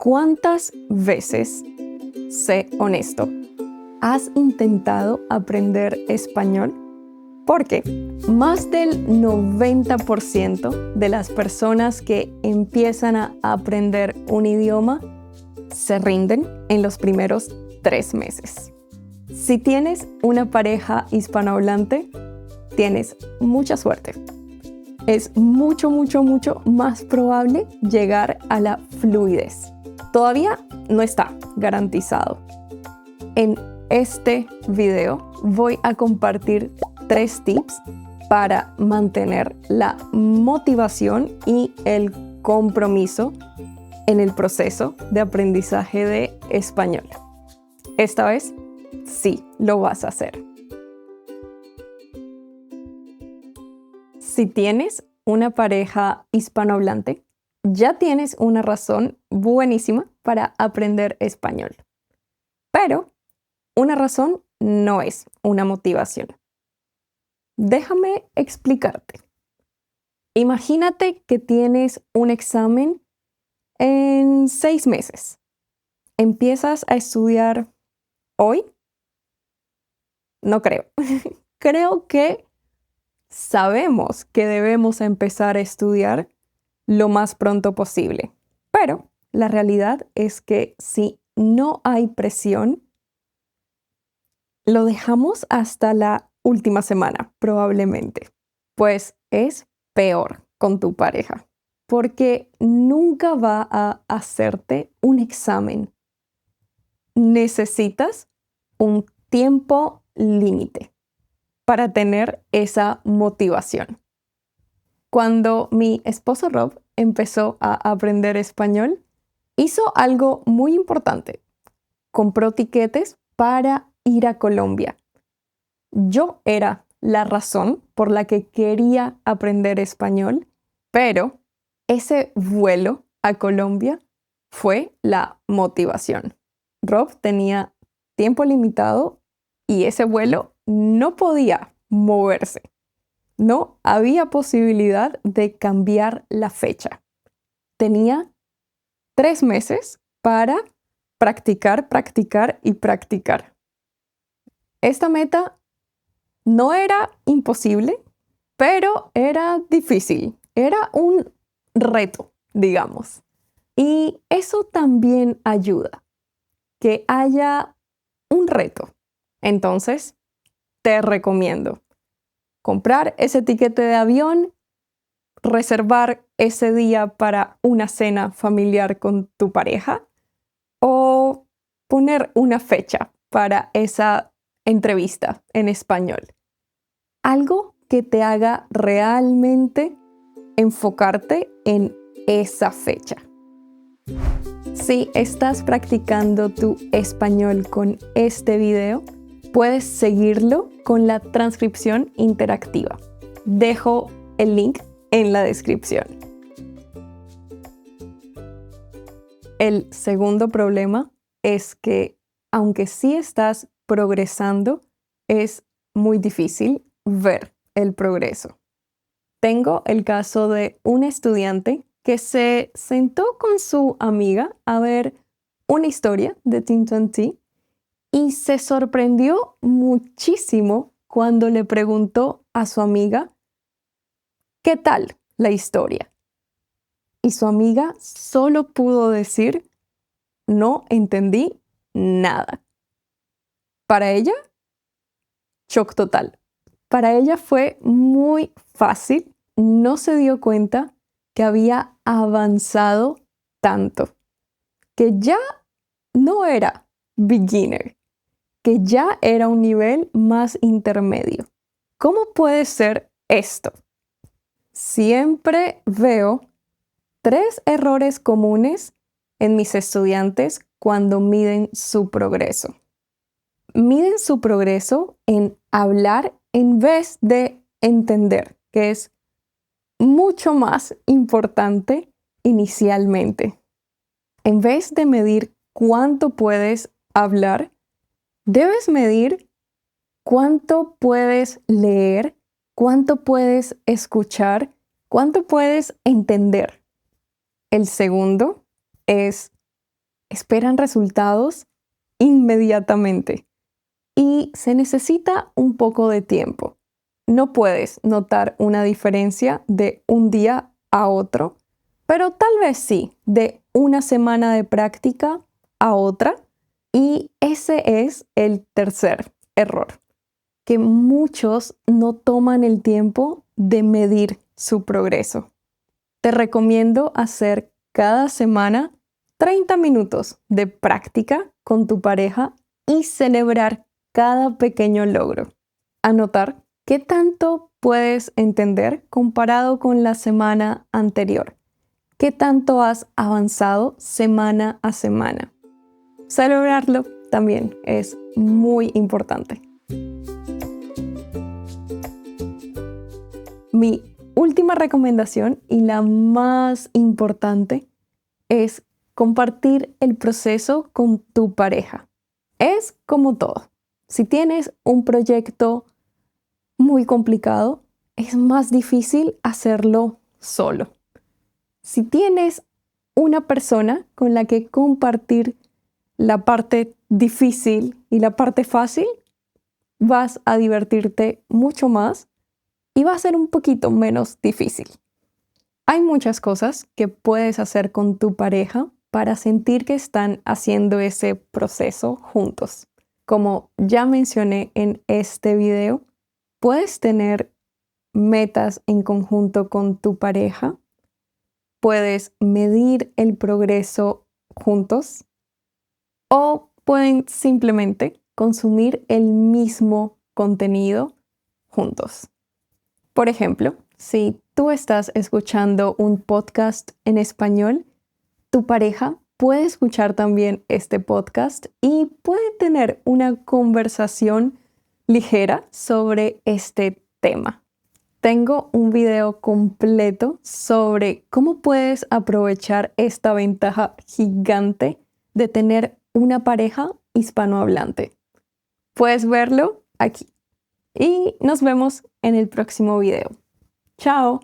¿Cuántas veces, sé honesto, has intentado aprender español? Porque más del 90% de las personas que empiezan a aprender un idioma se rinden en los primeros 3 meses. Si tienes una pareja hispanohablante, tienes mucha suerte. Es mucho más probable llegar a la fluidez. Todavía no está garantizado. En este video voy a compartir 3 tips para mantener la motivación y el compromiso en el proceso de aprendizaje de español. Esta vez sí lo vas a hacer. Si tienes una pareja hispanohablante, ya tienes una razón buenísima para aprender español. Pero una razón no es una motivación. Déjame explicarte. Imagínate que tienes un examen en 6 meses. ¿Empiezas a estudiar hoy? No creo. Creo que sabemos que debemos empezar a estudiar lo más pronto posible. Pero la realidad es que si no hay presión, lo dejamos hasta la última semana, probablemente. Pues es peor con tu pareja, porque nunca va a hacerte un examen. Necesitas un tiempo límite para tener esa motivación. Cuando mi esposo Rob empezó a aprender español, hizo algo muy importante. Compró tiquetes para ir a Colombia. Yo era la razón por la que quería aprender español, pero ese vuelo a Colombia fue la motivación. Rob tenía tiempo limitado y ese vuelo no podía moverse. No había posibilidad de cambiar la fecha. Tenía 3 meses para practicar y practicar. Esta meta no era imposible, pero era difícil. Era un reto, digamos. Y eso también ayuda, que haya un reto. Entonces, te recomiendo comprar ese tiquete de avión, reservar ese día para una cena familiar con tu pareja o poner una fecha para esa entrevista en español. Algo que te haga realmente enfocarte en esa fecha. Si estás practicando tu español con este video, puedes seguirlo con la transcripción interactiva. Dejo el link en la descripción. El segundo problema es que, aunque sí estás progresando, es muy difícil ver el progreso. Tengo el caso de un estudiante que se sentó con su amiga a ver una historia de Tintin y se sorprendió muchísimo cuando le preguntó a su amiga ¿qué tal la historia? Y su amiga solo pudo decir no entendí nada. Para ella, shock total. Para ella fue muy fácil, no se dio cuenta que había avanzado tanto, que ya no era beginner, que ya era un nivel más intermedio. ¿Cómo puede ser esto? Siempre veo 3 errores comunes en mis estudiantes cuando miden su progreso. Miden su progreso en hablar en vez de entender, que es mucho más importante inicialmente. En vez de medir cuánto puedes hablar, debes medir cuánto puedes leer, cuánto puedes escuchar, cuánto puedes entender. El segundo es esperan resultados inmediatamente y se necesita un poco de tiempo. No puedes notar una diferencia de un día a otro, pero tal vez sí, de una semana de práctica a otra. Y ese es el tercer error, que muchos no toman el tiempo de medir su progreso. Te recomiendo hacer cada semana 30 minutos de práctica con tu pareja y celebrar cada pequeño logro. Anotar qué tanto puedes entender comparado con la semana anterior. ¿Qué tanto has avanzado semana a semana? Celebrarlo también es muy importante. Mi última recomendación y la más importante es compartir el proceso con tu pareja. Es como todo. Si tienes un proyecto muy complicado, es más difícil hacerlo solo. Si tienes una persona con la que compartir la parte difícil y la parte fácil, vas a divertirte mucho más y va a ser un poquito menos difícil. Hay muchas cosas que puedes hacer con tu pareja para sentir que están haciendo ese proceso juntos. Como ya mencioné en este video, puedes tener metas en conjunto con tu pareja, puedes medir el progreso juntos o pueden simplemente consumir el mismo contenido juntos. Por ejemplo, si tú estás escuchando un podcast en español, tu pareja puede escuchar también este podcast y puede tener una conversación ligera sobre este tema. Tengo un video completo sobre cómo puedes aprovechar esta ventaja gigante de tener una pareja hispanohablante. Puedes verlo aquí. Y nos vemos en el próximo video. ¡Chao!